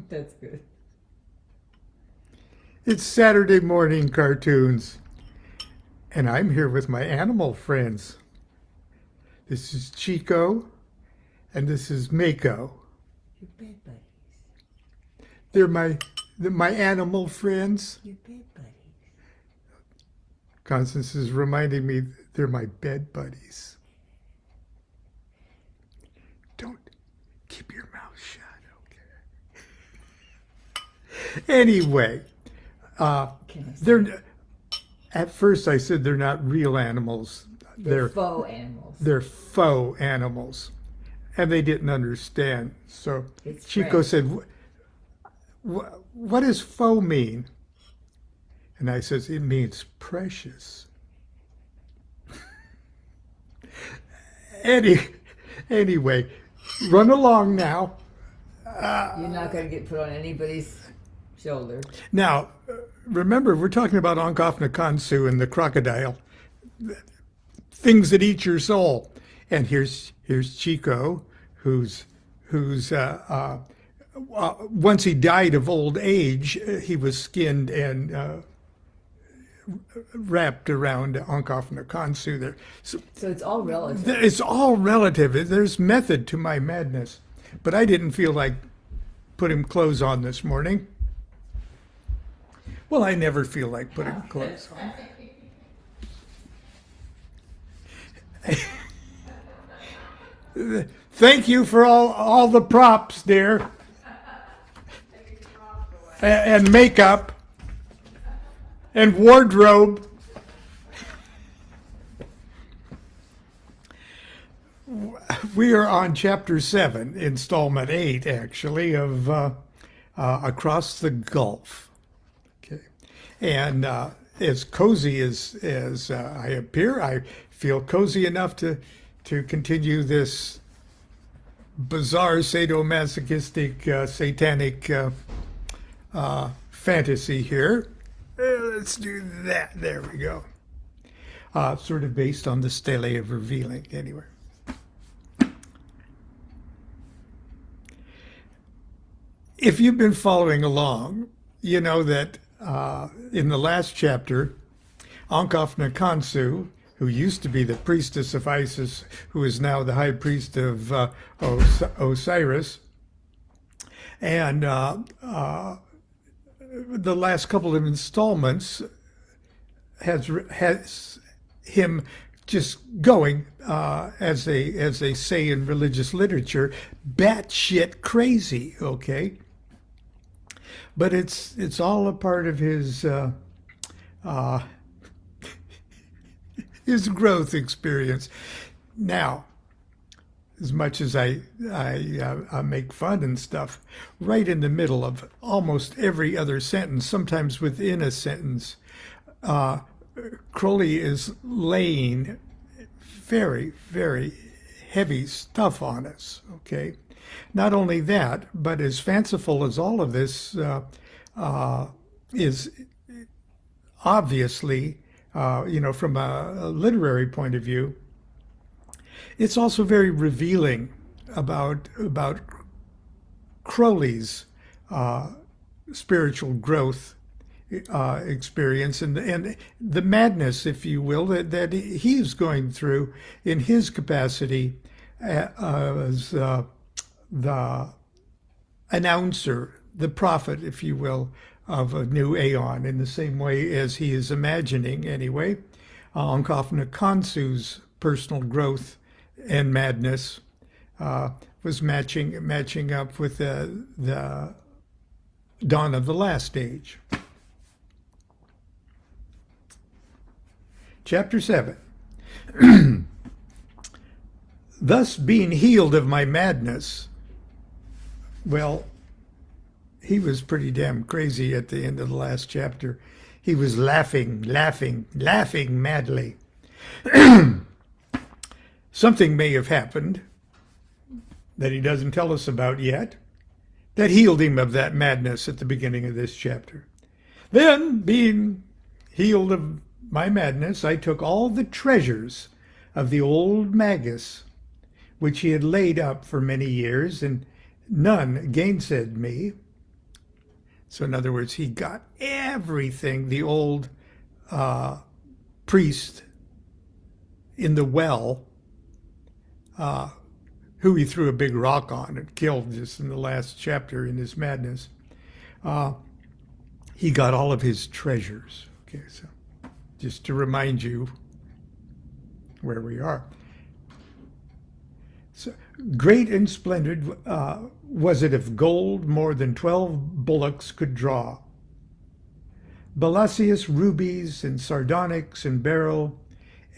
That's good. It's Saturday morning cartoons, and I'm here with my animal friends. This is Chico, and this is Mako. Your bed buddies. They're my animal friends. Your bed buddies. Constance is reminding me they're my bed buddies. Don't keep your mouth shut, okay? Anyway, they're at first I said they're not real animals. They're faux animals. They're faux animals, and they didn't understand. So It's Chico French. said, "What does faux mean?" And I says, "It means precious." Anyway, run along now. You're not going to get put on anybody's shoulder. Now, remember, we're talking about Ankh, f-n-Khonsu and the crocodile, things that eat your soul. And here's Chico, who's once he died of old age, he was skinned and wrapped around Ankh, f-n-Khonsu there. So it's all relative. it's all relative. There's method to my madness, but I didn't feel like putting clothes on this morning. Well, I never feel like putting clothes on. Thank you for all the props, dear. And makeup. And wardrobe. We are on chapter 7, installment 8, actually, of Across the Gulf. Okay. And as cozy as I appear, I feel cozy enough to continue this bizarre sadomasochistic satanic fantasy here. Let's do that. There we go. Sort of based on the Stele of Revealing, anyway. If you've been following along, you know that in the last chapter, Ankh, f-n-Khonsu, who used to be the priestess of Isis, who is now the high priest of Osiris, and the last couple of installments has him just going, as they say in religious literature, batshit crazy. Okay, but it's all a part of his his growth experience. Now, as much as I make fun and stuff, right in the middle of almost every other sentence, sometimes within a sentence, Crowley is laying very, very heavy stuff on us, okay? Not only that, but as fanciful as all of this is obviously, from a literary point of view, it's also very revealing about Crowley's spiritual growth experience and the madness, if you will, that he's going through in his capacity as the announcer, the prophet, if you will, of a new aeon, in the same way as he is imagining, anyway, Ankh, f-n-Khonsu's personal growth and madness was matching up with the dawn of the last age. Chapter 7. Thus being healed of my madness. Well, he was pretty damn crazy at the end of the last chapter. He was laughing madly. Something may have happened that he doesn't tell us about yet that healed him of that madness at the beginning of this chapter. Then, being healed of my madness, I took all the treasures of the old Magus, which he had laid up for many years, and none gainsaid me, So in other words, he got everything the old priest in the well, who he threw a big rock on and killed just in the last chapter in his madness. He got all of his treasures. Okay, so just to remind you where we are. So, great and splendid was it of gold more than 12 bullocks could draw. Balassius rubies and sardonyx and beryl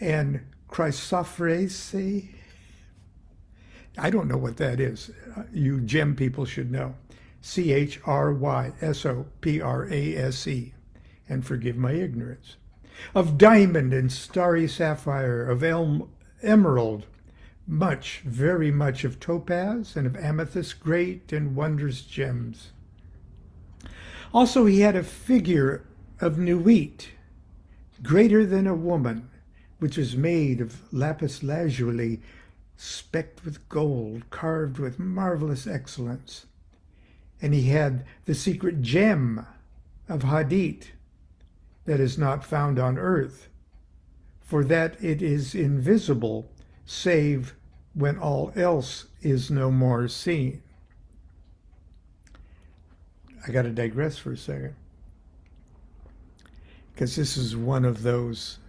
and chrysoprase. I don't know what that is. You gem people should know. Chrysoprase. And forgive my ignorance. Of diamond and starry sapphire, of emerald, much, very much of topaz, and of amethyst, great and wondrous gems. Also he had a figure of nuit, greater than a woman, which is made of lapis lazuli, specked with gold, carved with marvelous excellence. And he had the secret gem of Hadit, that is not found on earth, for that it is invisible, save when all else is no more seen. I got to digress for a second, because this is one of those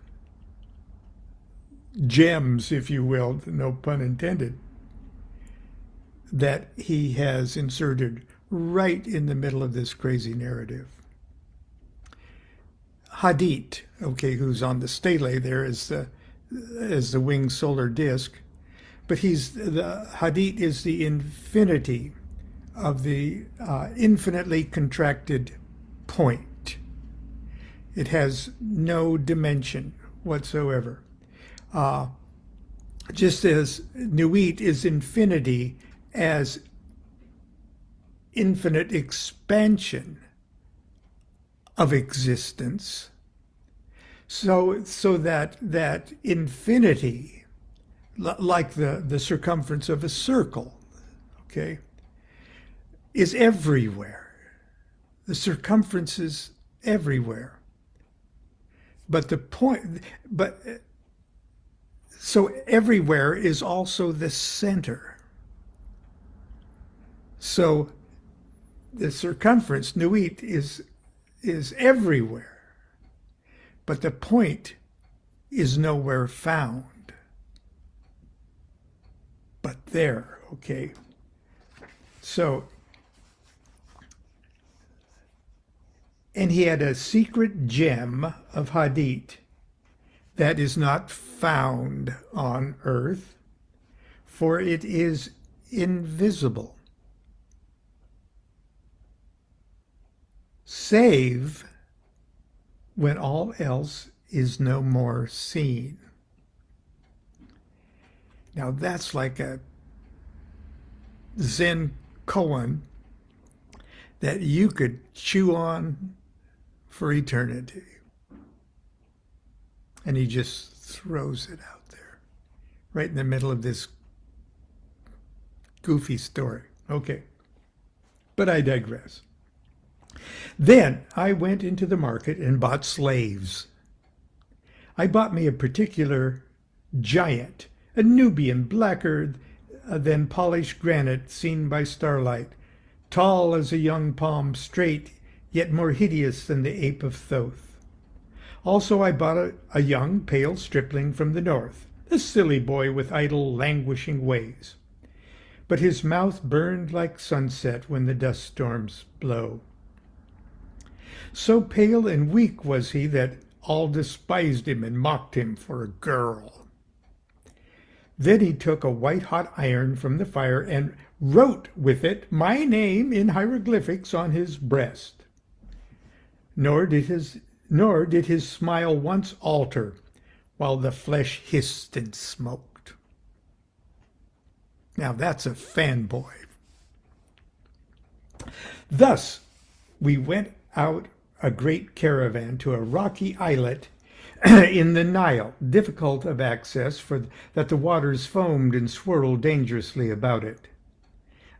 gems, if you will, no pun intended, that he has inserted right in the middle of this crazy narrative. Hadit, okay, who's on the stele there as the winged solar disk, but Hadit is the infinity of the infinitely contracted point. It has no dimension whatsoever. Just as Nuit is infinity as infinite expansion of existence, so that infinity, like the circumference of a circle, okay, is everywhere. The circumference is everywhere. So everywhere is also the center. So the circumference, Nuit, is everywhere, but the point is nowhere found. But there, okay? So, and he had a secret gem of Hadit that is not found on earth, for it is invisible, save when all else is no more seen. Now that's like a Zen koan that you could chew on for eternity. And he just throws it out there, right in the middle of this goofy story. Okay, but I digress. Then I went into the market and bought slaves. I bought me a particular giant, a Nubian blacker than polished granite seen by starlight, tall as a young palm, straight, yet more hideous than the ape of Thoth. Also I bought a young, pale stripling from the north, a silly boy with idle, languishing ways. But his mouth burned like sunset when the dust storms blow. So pale and weak was he that all despised him and mocked him for a girl. Then he took a white-hot iron from the fire and wrote with it my name in hieroglyphics on his breast. Nor did his smile once alter, while the flesh hissed and smoked. Now that's a fanboy. Thus we went out a great caravan to a rocky islet in the Nile, difficult of access, for that the waters foamed and swirled dangerously about it.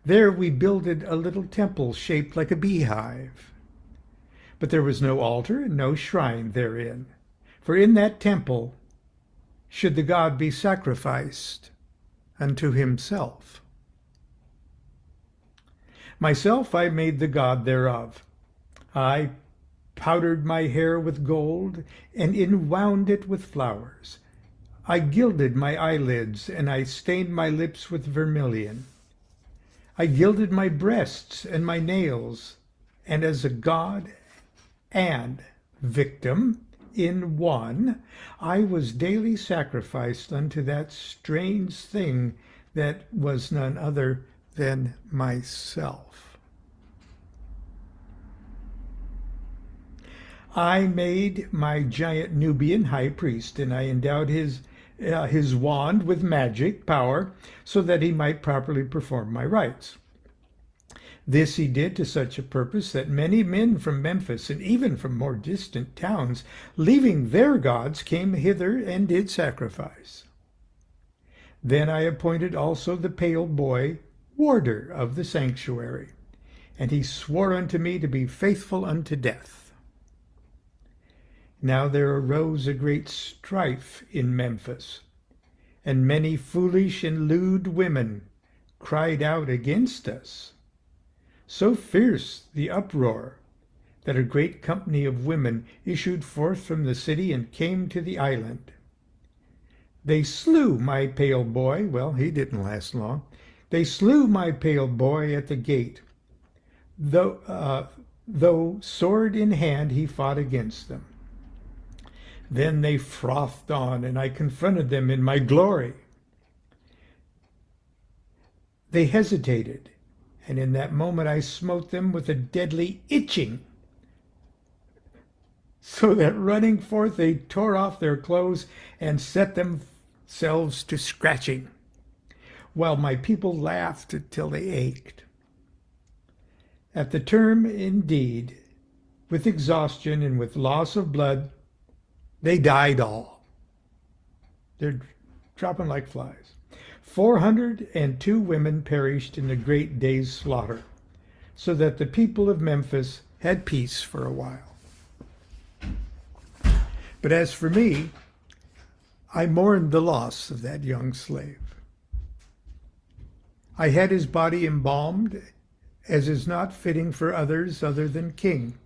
There we builded a little temple shaped like a beehive. But there was no altar and no shrine therein. For in that temple should the god be sacrificed unto himself. Myself I made the god thereof. I powdered my hair with gold, and enwound it with flowers. I gilded my eyelids, and I stained my lips with vermilion. I gilded my breasts and my nails, and as a god and victim in one, I was daily sacrificed unto that strange thing that was none other than myself. I made my giant Nubian high priest, and I endowed his wand with magic power so that he might properly perform my rites. This he did to such a purpose that many men from Memphis and even from more distant towns, leaving their gods, came hither and did sacrifice. Then I appointed also the pale boy warder of the sanctuary, and he swore unto me to be faithful unto death. Now there arose a great strife in Memphis, and many foolish and lewd women cried out against us. So fierce the uproar that a great company of women issued forth from the city and came to the island. They slew my pale boy. Well, he didn't last long. They slew my pale boy at the gate. Though sword in hand he fought against them. Then they frothed on, and I confronted them in my glory. They hesitated, and in that moment I smote them with a deadly itching, so that running forth they tore off their clothes and set themselves to scratching, while my people laughed till they ached. At the term, indeed, with exhaustion and with loss of blood, they died all. They're dropping like flies. 402 women perished in the great day's slaughter, so that the people of Memphis had peace for a while. But as for me, I mourned the loss of that young slave. I had his body embalmed, as is not fitting for others other than king.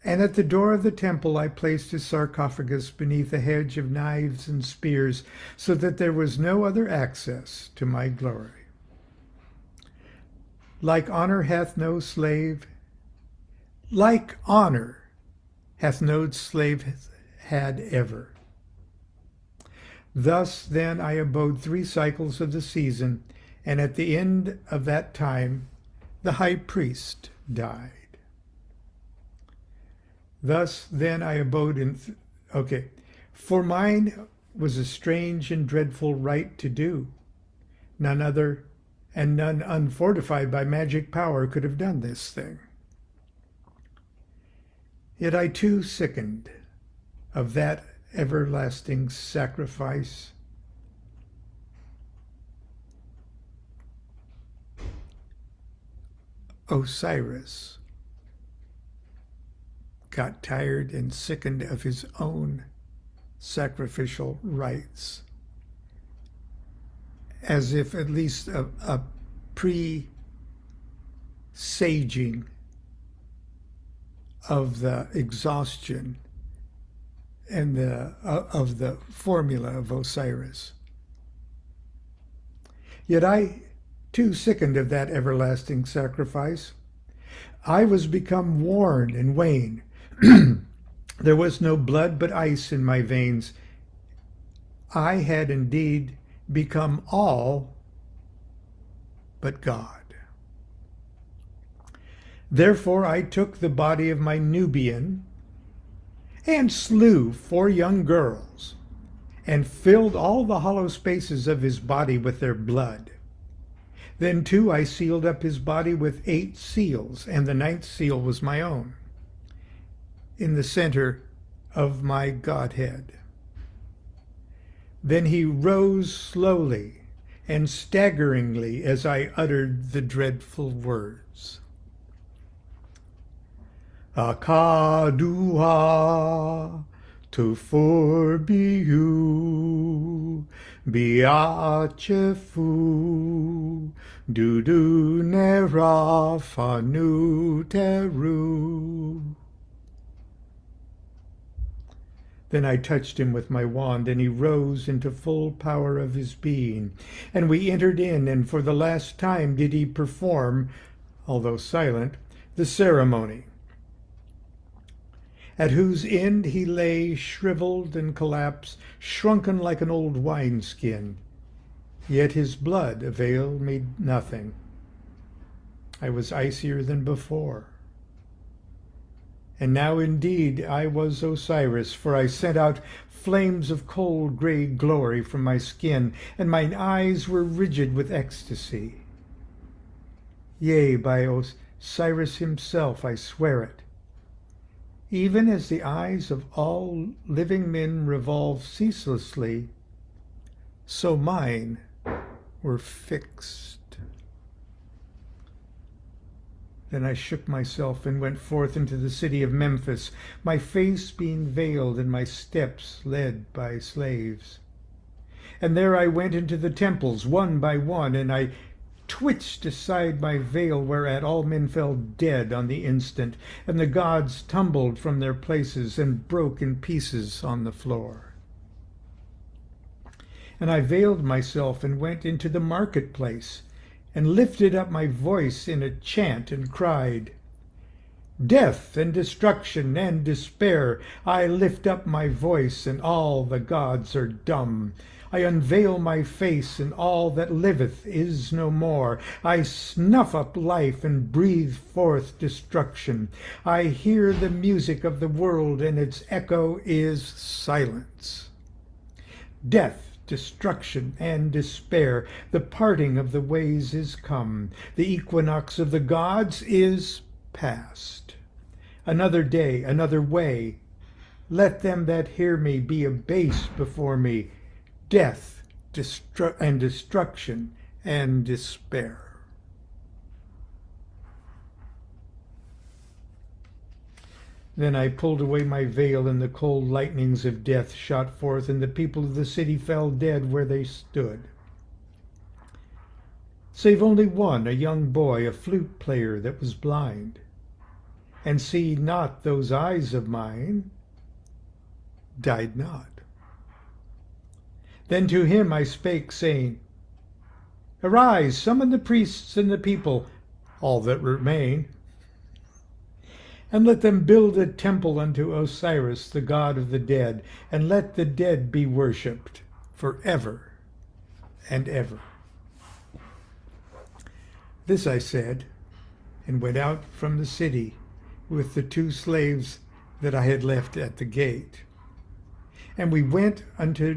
And at the door of the temple I placed his sarcophagus beneath a hedge of knives and spears, so that there was no other access to my glory. Like honor hath no slave had ever. Thus then I abode 3 cycles of the season, and at the end of that time the high priest died. Thus then I abode in... For mine was a strange and dreadful rite to do. None other, and none unfortified by magic power, could have done this thing. Yet I too sickened of that everlasting sacrifice. Osiris got tired and sickened of his own sacrificial rites, as if at least a presaging of the exhaustion and of the formula of Osiris. Yet I too sickened of that everlasting sacrifice. I was become worn and wan. There was no blood but ice in my veins. I had indeed become all but God. Therefore I took the body of my Nubian and slew 4 young girls, and filled all the hollow spaces of his body with their blood. Then too I sealed up his body with 8 seals, and the 9th seal was my own, in the center of my Godhead. Then he rose slowly and staggeringly as I uttered the dreadful words. Akaduha to forbiu biachefu dudu nera fanu teru. Then I touched him with my wand, and he rose into full power of his being. And we entered in, and for the last time did he perform, although silent, the ceremony, at whose end he lay shriveled and collapsed, shrunken like an old wineskin. Yet his blood availed me nothing. I was icier than before. And now indeed I was Osiris, for I sent out flames of cold grey glory from my skin, and mine eyes were rigid with ecstasy. Yea, by Osiris himself I swear it. Even as the eyes of all living men revolve ceaselessly, so mine were fixed. Then I shook myself and went forth into the city of Memphis, my face being veiled and my steps led by slaves. And there I went into the temples one by one, and I twitched aside my veil, whereat all men fell dead on the instant, and the gods tumbled from their places and broke in pieces on the floor. And I veiled myself and went into the marketplace, and lifted up my voice in a chant and cried, Death and destruction and despair, I lift up my voice, and all the gods are dumb. I unveil my face, and all that liveth is no more. I snuff up life and breathe forth destruction. I hear the music of the world, and its echo is silence. Death, destruction, and despair, the parting of the ways is come. The equinox of the gods is past. Another day, another way. Let them that hear me be abased before me. Death, and destruction, and despair. Then I pulled away my veil, and the cold lightnings of death shot forth, and the people of the city fell dead where they stood. Save only one, a young boy, a flute player that was blind. And see not those eyes of mine, died not. Then to him I spake, saying, Arise, summon the priests and the people, all that remain, and let them build a temple unto Osiris, the god of the dead, and let the dead be worshipped forever and ever. This I said, and went out from the city with the 2 slaves that I had left at the gate. And we went unto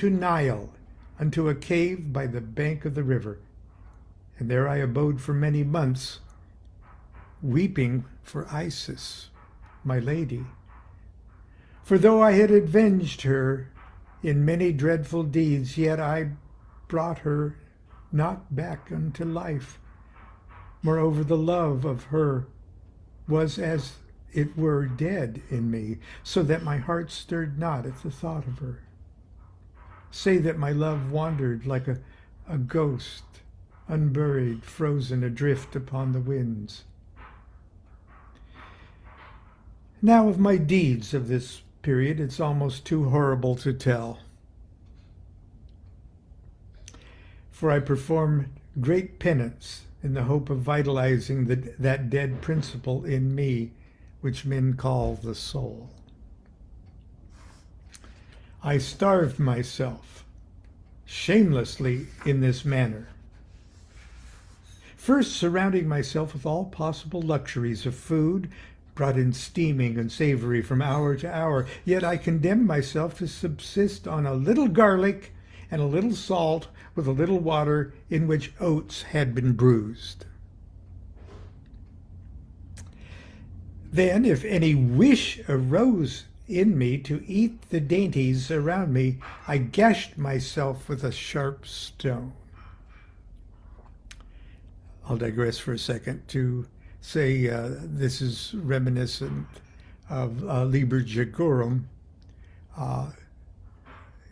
Nile, unto a cave by the bank of the river. And there I abode for many months, weeping for Isis, my lady. For though I had avenged her in many dreadful deeds, yet I brought her not back unto life. Moreover, the love of her was as it were dead in me, so that my heart stirred not at the thought of her. Say that my love wandered like a ghost, unburied, frozen adrift upon the winds. Now of my deeds of this period, it's almost too horrible to tell. For I performed great penance in the hope of vitalizing that dead principle in me, which men call the soul. I starved myself shamelessly in this manner, first surrounding myself with all possible luxuries of food, brought in steaming and savory from hour to hour, yet I condemned myself to subsist on a little garlic and a little salt with a little water in which oats had been bruised. Then, if any wish arose in me to eat the dainties around me, I gashed myself with a sharp stone. I'll digress for a second to say this is reminiscent of Liber Jugorum,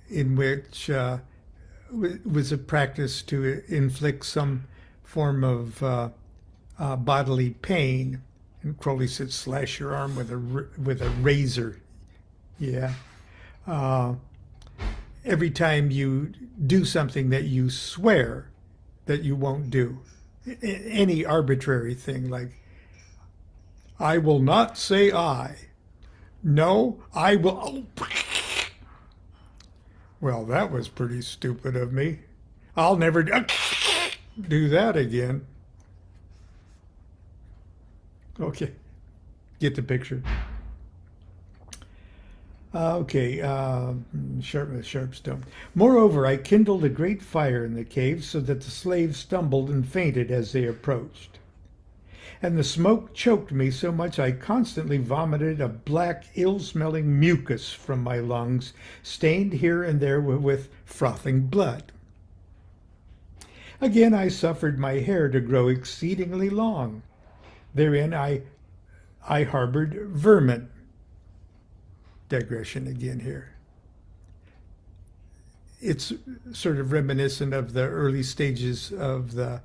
in which was a practice to inflict some form of bodily pain. And Crowley said, slash your arm with a razor. Yeah. Every time you do something that you swear that you won't do, any arbitrary thing like, I will not say I. No, I will. Oh. Well, that was pretty stupid of me. I'll never do that again. Okay, get the picture. Sharp stone. Moreover, I kindled a great fire in the cave so that the slaves stumbled and fainted as they approached. And the smoke choked me so much I constantly vomited a black, ill-smelling mucus from my lungs, stained here and there with frothing blood. Again I suffered my hair to grow exceedingly long. Therein I harbored vermin. Digression again here. It's sort of reminiscent of the early stages of the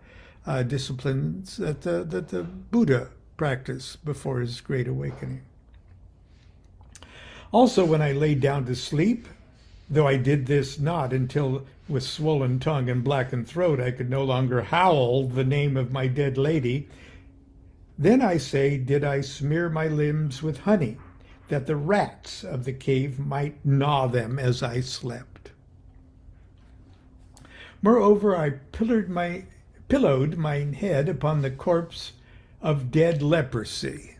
disciplines that the Buddha practiced before his great awakening. Also, when I lay down to sleep, though I did this not until with swollen tongue and blackened throat I could no longer howl the name of my dead lady, then I say, did I smear my limbs with honey, that the rats of the cave might gnaw them as I slept. Moreover, I pillowed mine head upon the corpse of dead leprosy.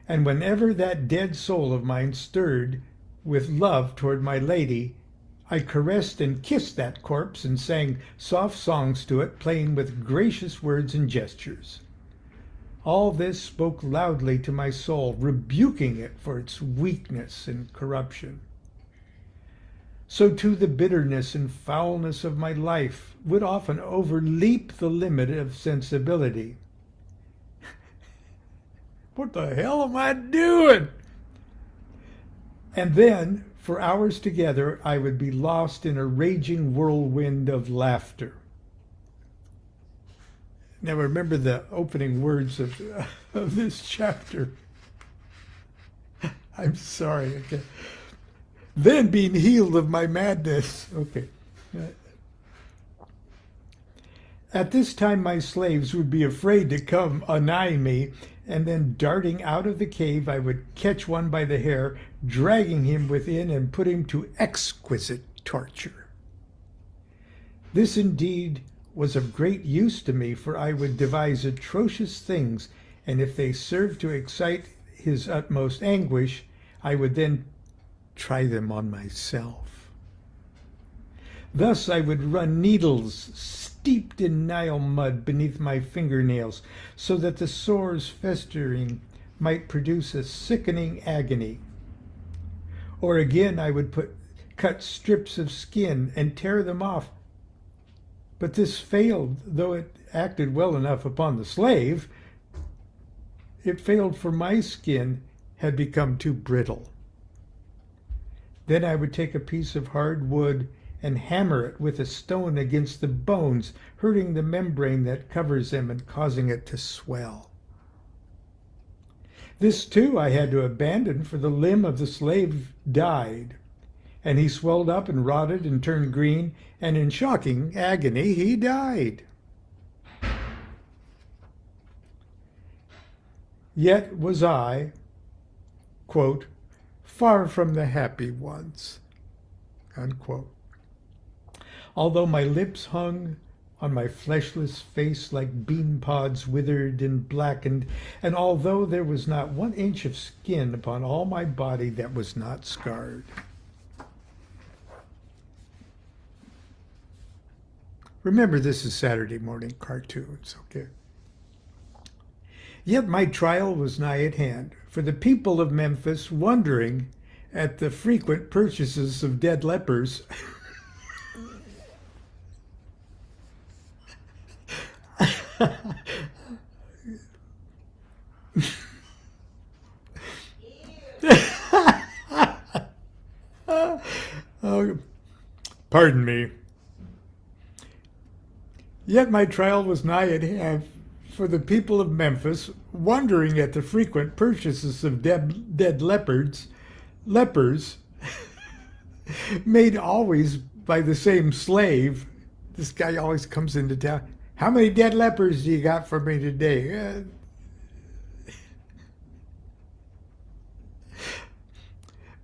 And whenever that dead soul of mine stirred with love toward my lady, I caressed and kissed that corpse and sang soft songs to it, playing with gracious words and gestures. All this spoke loudly to my soul, rebuking it for its weakness and corruption. So too the bitterness and foulness of my life would often overleap the limit of sensibility. What the hell am I doing? And then, for hours together, I would be lost in a raging whirlwind of laughter. Now remember the opening words of this chapter. I'm sorry. Okay. Then being healed of my madness. Okay. At this time my slaves would be afraid to come anigh me, and then darting out of the cave I would catch one by the hair, dragging him within and put him to exquisite torture. This indeed was of great use to me, for I would devise atrocious things, and if they served to excite his utmost anguish, I would then try them on myself. Thus I would run needles steeped in Nile mud beneath my fingernails, so that the sores festering might produce a sickening agony. Or again I would cut strips of skin and tear them off. But this failed, though it acted well enough upon the slave. It failed, for my skin had become too brittle. Then I would take a piece of hard wood and hammer it with a stone against the bones, hurting the membrane that covers them and causing it to swell. This too I had to abandon, for the limb of the slave died, and he swelled up and rotted and turned green, and in shocking agony he died. Yet was I, quote, far from the happy ones, unquote. Although my lips hung on my fleshless face like bean pods withered and blackened, and although there was not 1 inch of skin upon all my body that was not scarred. Remember, this is Saturday morning cartoons, okay? Yet my trial was nigh at hand, for the people of Memphis, wondering at the frequent purchases of dead lepers, Oh, pardon me. Yet my trial was nigh at hand, for the people of Memphis, wondering at the frequent purchases of dead lepers, made always by the same slave. This guy always comes into town. How many dead lepers do you got for me today?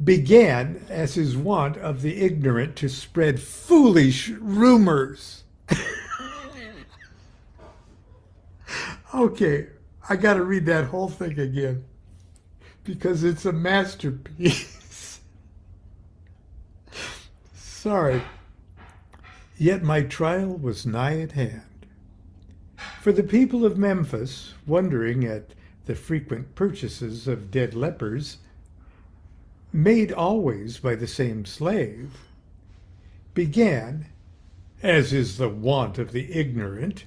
Began, as is wont of the ignorant, to spread foolish rumors. Okay, I got to read that whole thing again because it's a masterpiece. Sorry. Yet my trial was nigh at hand. For the people of Memphis, wondering at the frequent purchases of dead lepers, made always by the same slave, began, as is the wont of the ignorant,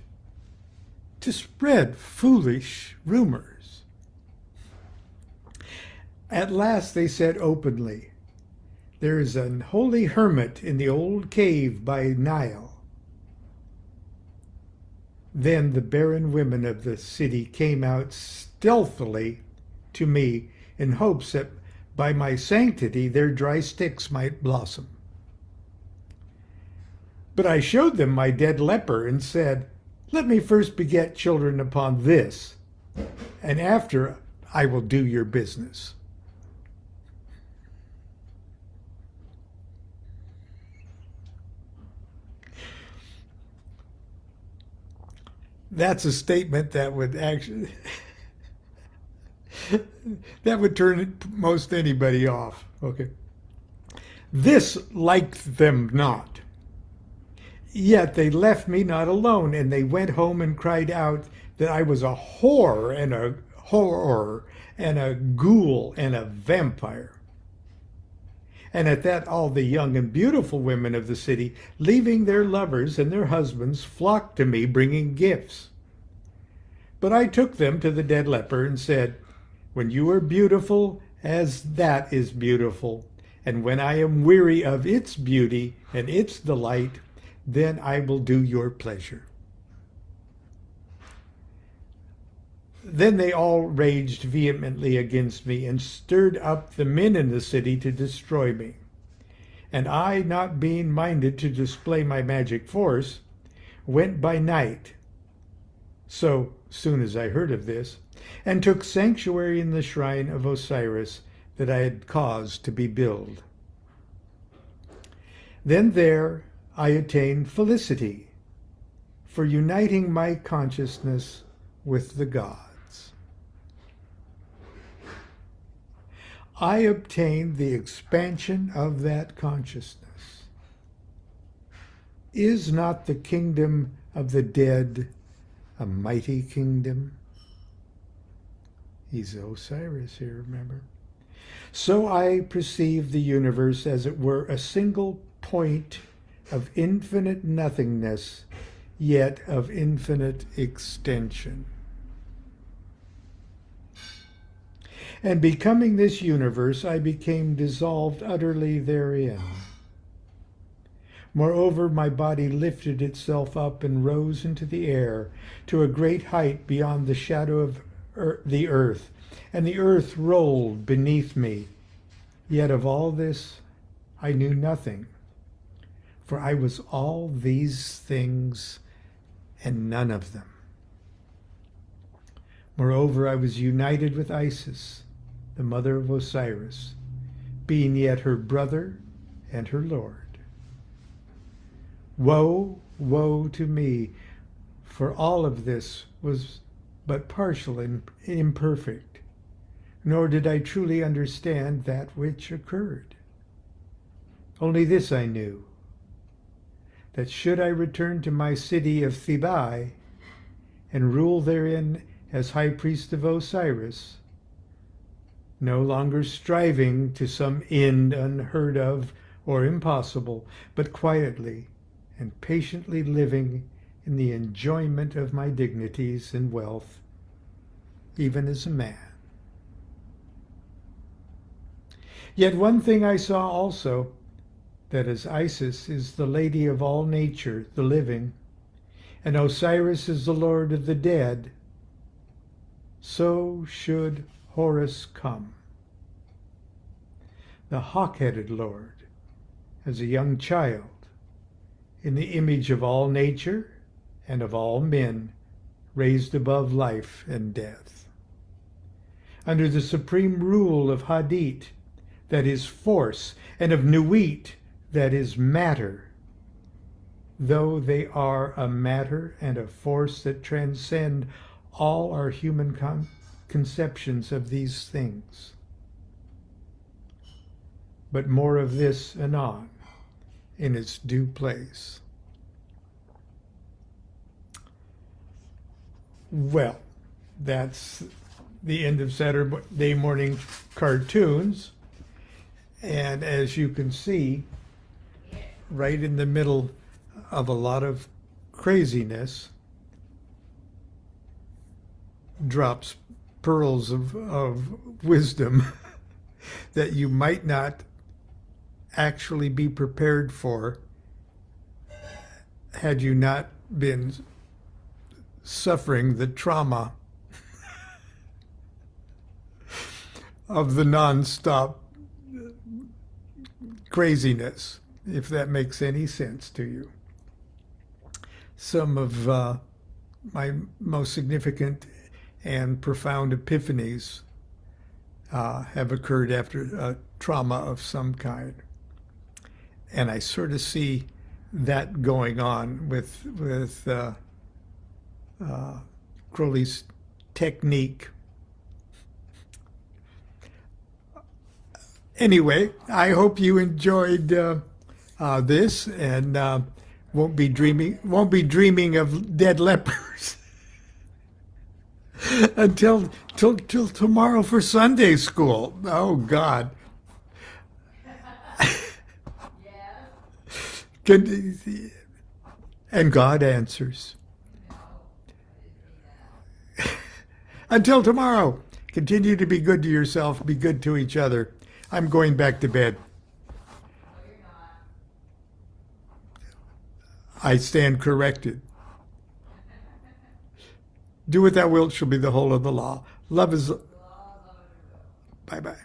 to spread foolish rumors. At last they said openly, there is an holy hermit in the old cave by Nile. Then the barren women of the city came out stealthily to me in hopes that by my sanctity their dry sticks might blossom. But I showed them my dead leper and said, let me first beget children upon this, and after I will do your business. That's a statement that would actually that would turn most anybody off. Okay. This liked them not. Yet they left me not alone, and they went home and cried out that I was a whore and a horror and a ghoul and a vampire. And at that all the young and beautiful women of the city, leaving their lovers and their husbands, flocked to me, bringing gifts. But I took them to the dead leper and said, when you are beautiful as that is beautiful, and when I am weary of its beauty and its delight, then I will do your pleasure. Then they all raged vehemently against me and stirred up the men in the city to destroy me. And I, not being minded to display my magic force, went by night, so soon as I heard of this, and took sanctuary in the shrine of Osiris that I had caused to be built. Then there I attained felicity for uniting my consciousness with the gods. I obtained the expansion of that consciousness. Is not the kingdom of the dead a mighty kingdom? He's Osiris here, remember? So I perceive the universe as it were a single point of infinite nothingness, yet of infinite extension. And becoming this universe, I became dissolved utterly therein. Moreover, my body lifted itself up and rose into the air to a great height beyond the shadow of the earth, and the earth rolled beneath me. Yet of all this I knew nothing, for I was all these things and none of them. Moreover, I was united with Isis, the mother of Osiris, being yet her brother and her lord. Woe, woe to me, for all of this was but partial and imperfect, nor did I truly understand that which occurred. Only this I knew, that should I return to my city of Thebai and rule therein as high priest of Osiris, no longer striving to some end unheard of or impossible, but quietly and patiently living in the enjoyment of my dignities and wealth, even as a man. Yet one thing I saw also, that as Isis is the lady of all nature, the living, and Osiris is the lord of the dead, so should Horus come, the hawk-headed lord, as a young child, in the image of all nature and of all men, raised above life and death. Under the supreme rule of Hadit, that is force, and of Nuit, that is matter, though they are a matter and a force that transcend all our human conceptions of these things. But more of this anon, in its due place. Well, that's the end of Saturday morning cartoons. And as you can see, right in the middle of a lot of craziness, drops pearls of wisdom that you might not actually be prepared for had you not been suffering the trauma of the nonstop craziness, if that makes any sense to you. Some of my most significant and profound epiphanies have occurred after a trauma of some kind. And I sort of see that going on with Crowley's technique. Anyway, I hope you enjoyed this and won't be dreaming of dead lepers until tomorrow for Sunday school. Oh God. And God answers. Until tomorrow, continue to be good to yourself, be good to each other. I'm going back to bed. I stand corrected. Do what thou wilt shall be the whole of the law. Love is... Bye-bye.